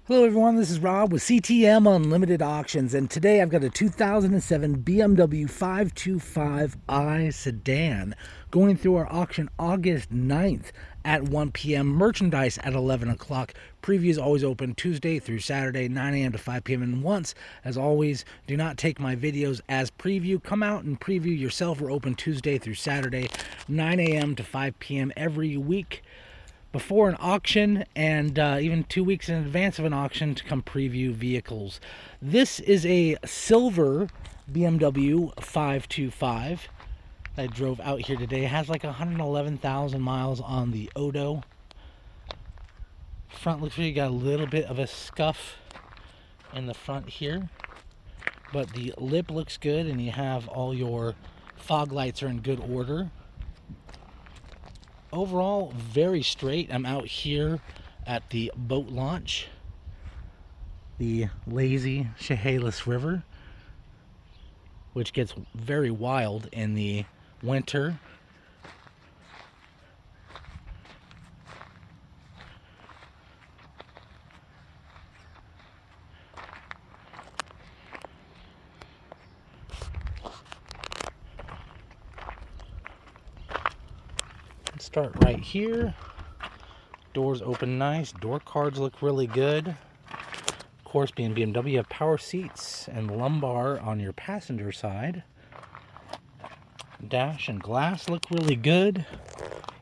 Hello everyone, this is Rob with CTM Unlimited Auctions, and today I've got a 2007 BMW 525i sedan going through our auction August 9th at 1 p.m. Merchandise at 11 o'clock. Preview is always open Tuesday through Saturday, 9 a.m. to 5 p.m. And once, as always, do not take my videos as preview. Come out and preview yourself. We're open Tuesday through Saturday, 9 a.m. to 5 p.m. every week before an auction, and even 2 weeks in advance of an auction to come preview vehicles. This is a silver BMW 525 I drove out here today. It has like 111,000 miles on the odo. Front looks like you got a little bit of a scuff in the front here, but the lip looks good, and you have all your fog lights are in good order. Overall, very straight. I'm out here at the boat launch, the lazy Chehalis River, which gets very wild in the winter. Start right here. Doors open nice. Door cards look really good. Of course, being BMW, you have power seats and lumbar on your passenger side. Dash and glass look really good.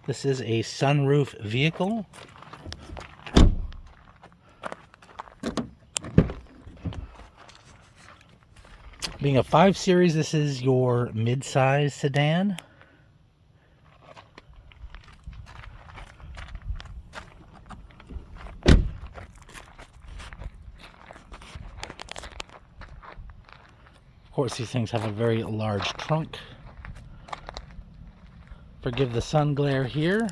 This is a sunroof vehicle. Being a 5 Series, this is your mid-size sedan. Of course, these things have a very large trunk. Forgive the sun glare here.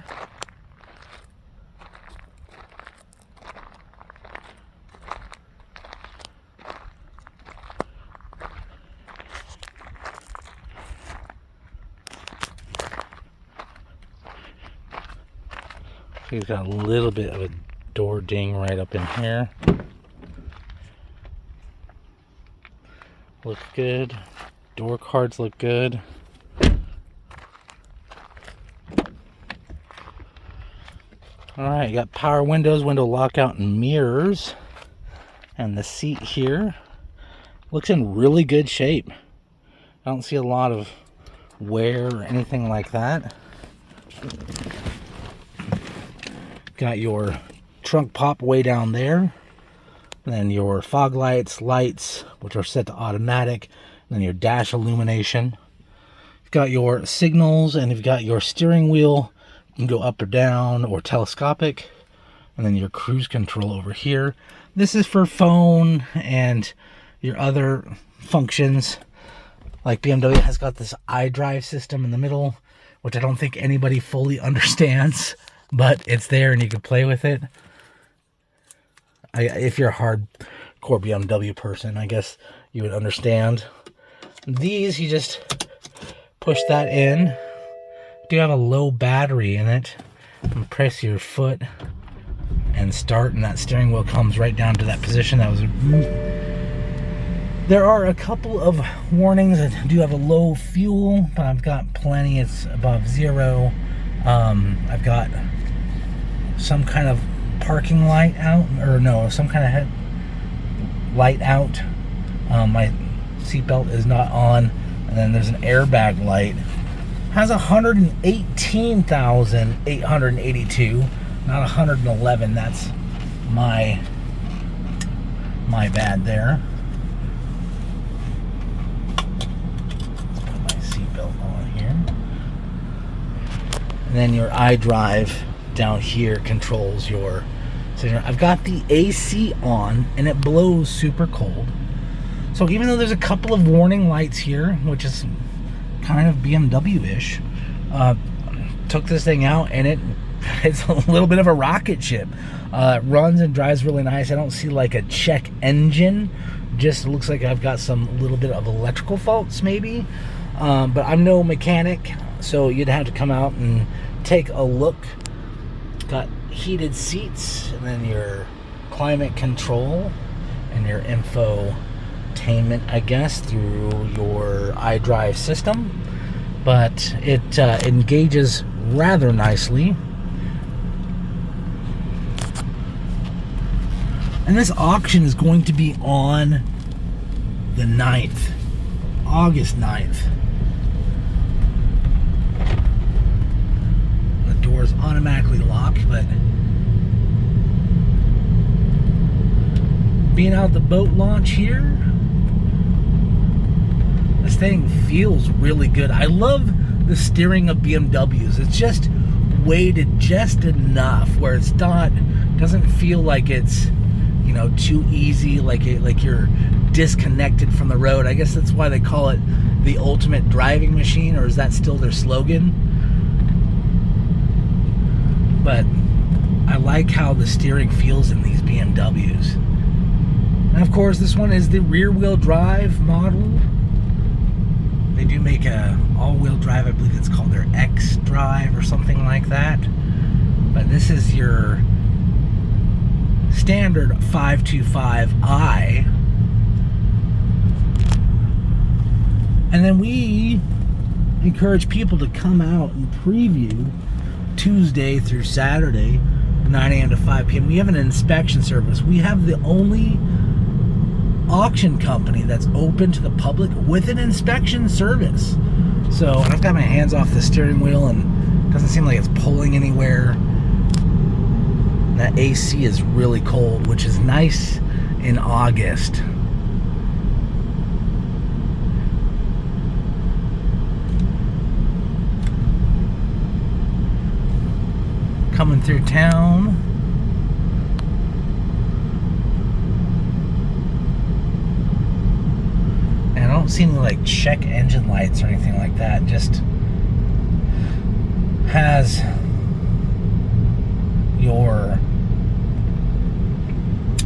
So you've got a little bit of a door ding right up in here. Looks good. Door cards look good. Alright, you got power windows, window lockout, and mirrors. And the seat here looks in really good shape. I don't see a lot of wear or anything like that. Got your trunk pop way down there. And then your fog lights, which are set to automatic, and then your dash illumination. You've got your signals, and you've got your steering wheel. You can go up or down or telescopic, and then your cruise control over here. This is for phone and your other functions. Like BMW has got this iDrive system in the middle, which I don't think anybody fully understands, but it's there and you can play with it. If you're a hardcore BMW person, I guess you would understand. These, you just push that in. Do have a low battery in it. And press your foot and start, and that steering wheel comes right down to that position. There are a couple of warnings that do have a low fuel, but I've got plenty. It's above 0. I've got some kind of parking light out, or no, some kind of head light out. My seatbelt is not on, and then there's an airbag light. Has 118,882, not 111. That's my bad there. Let's put my seatbelt on here, and then your iDrive down here controls your. So I've got the AC on, and it blows super cold. So even though there's a couple of warning lights here, which is kind of BMW-ish, took this thing out, and it's a little bit of a rocket ship. It runs and drives really nice. I don't see like a check engine. Just looks like I've got some little bit of electrical faults maybe. But I'm no mechanic, so you'd have to come out and take a look. Got heated seats, and then your climate control and your infotainment, I guess, through your iDrive system. But it engages rather nicely. And this auction is going to be on the 9th, August 9th. The doors automatically lock, but being out the boat launch here, this thing feels really good. I love the steering of BMWs. It's just weighted just enough where it's not, doesn't feel like it's, you know, too easy, like you're disconnected from the road. I guess that's why they call it the ultimate driving machine, or is that still their slogan? But I like how the steering feels in these BMWs. And of course, this one is the rear-wheel drive model. They do make a all-wheel drive. I believe it's called their X drive or something like that. But this is your standard 525i. And then we encourage people to come out and preview Tuesday through Saturday, 9 a.m. to 5 p.m. We have an inspection service. We have the only auction company that's open to the public with an inspection service. So I've got my hands off the steering wheel and it doesn't seem like it's pulling anywhere. That AC is really cold, which is nice in August. Coming through town. And I don't see any like check engine lights or anything like that. Just has your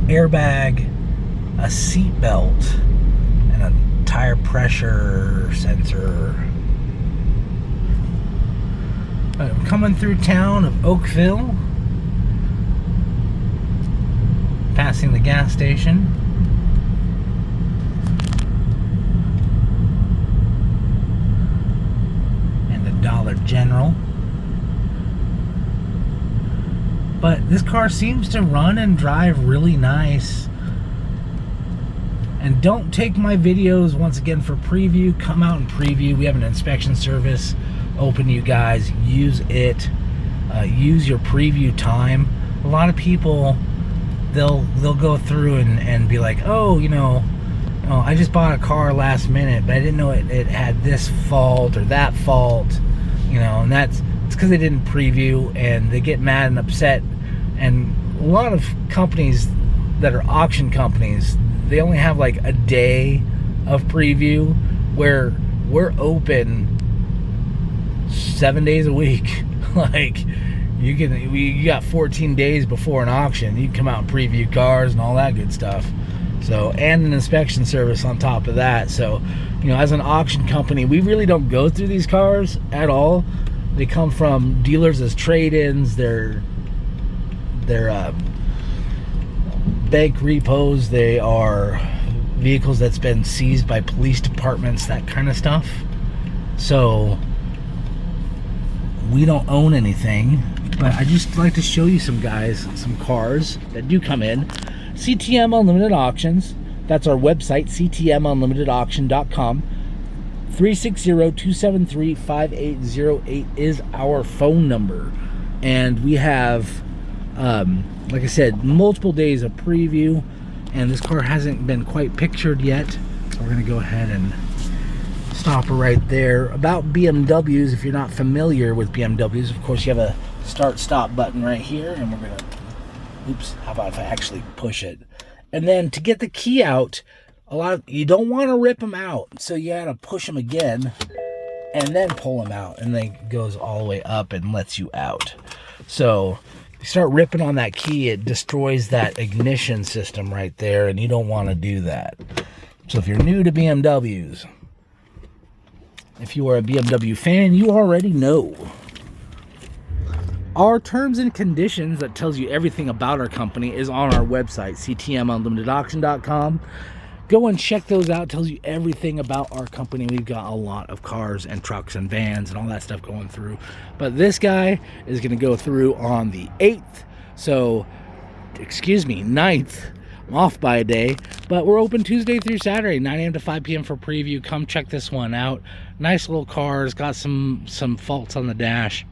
airbag, a seat belt, and a tire pressure sensor. I'm coming through town of Oakville, passing the gas station. And the Dollar General. But this car seems to run and drive really nice. And don't take my videos once again for preview. Come out and preview. We have an inspection service open to you guys. Use it. Use your preview time. A lot of people, they'll go through and be like, oh, you know, I just bought a car last minute, but I didn't know it had this fault or that fault, you know, and it's because they didn't preview, and they get mad and upset. And a lot of companies that are auction companies, they only have like a day of preview, where we're open 7 days a week. Like you got 14 days before an auction. You can come out and preview cars and all that good stuff. So, and an inspection service on top of that. So, you know, as an auction company, we really don't go through these cars at all. They come from dealers as trade-ins. They're bank repos. They are vehicles that's been seized by police departments, that kind of stuff. So we don't own anything, but I just like to show you some cars that do come in. CTM Unlimited Auctions. That's our website, ctmunlimitedauction.com. 360-273-5808 is our phone number. And we have, like I said, multiple days of preview. And this car hasn't been quite pictured yet. So we're going to go ahead and stop her right there. About BMWs, if you're not familiar with BMWs, of course you have a start-stop button right here. And we're going to, oops, how about if I actually push it? And then to get the key out, you don't want to rip them out, so you gotta push them again and then pull them out, and then it goes all the way up and lets you out. So you start ripping on that key, it destroys that ignition system right there, and you don't want to do that. So if you're new to BMWs, if you are a BMW fan, you already know. Our terms and conditions that tells you everything about our company is on our website, ctmunlimitedauction.com. Go and check those out. It tells you everything about our company. We've got a lot of cars and trucks and vans and all that stuff going through. But this guy is going to go through on the 8th. So, excuse me, 9th. I'm off by a day. But we're open Tuesday through Saturday, 9 a.m. to 5 p.m. for preview. Come check this one out. Nice little car. It's got some faults on the dash,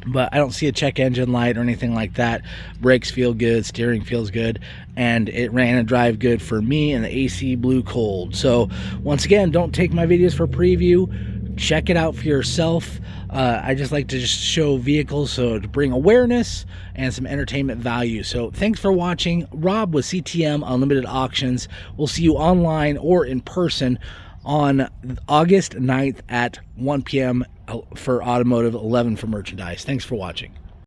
but I don't see a check engine light or anything like that. Brakes feel good, steering feels good, and it ran and drive good for me, and the AC blew cold. So once again, don't take my videos for preview. Check it out for yourself. I just like to just show vehicles, so to bring awareness and some entertainment value. So thanks for watching. Rob with CTM Unlimited Auctions. We'll see you online or in person on August 9th at 1 p.m. for automotive, 11 for merchandise. Thanks for watching.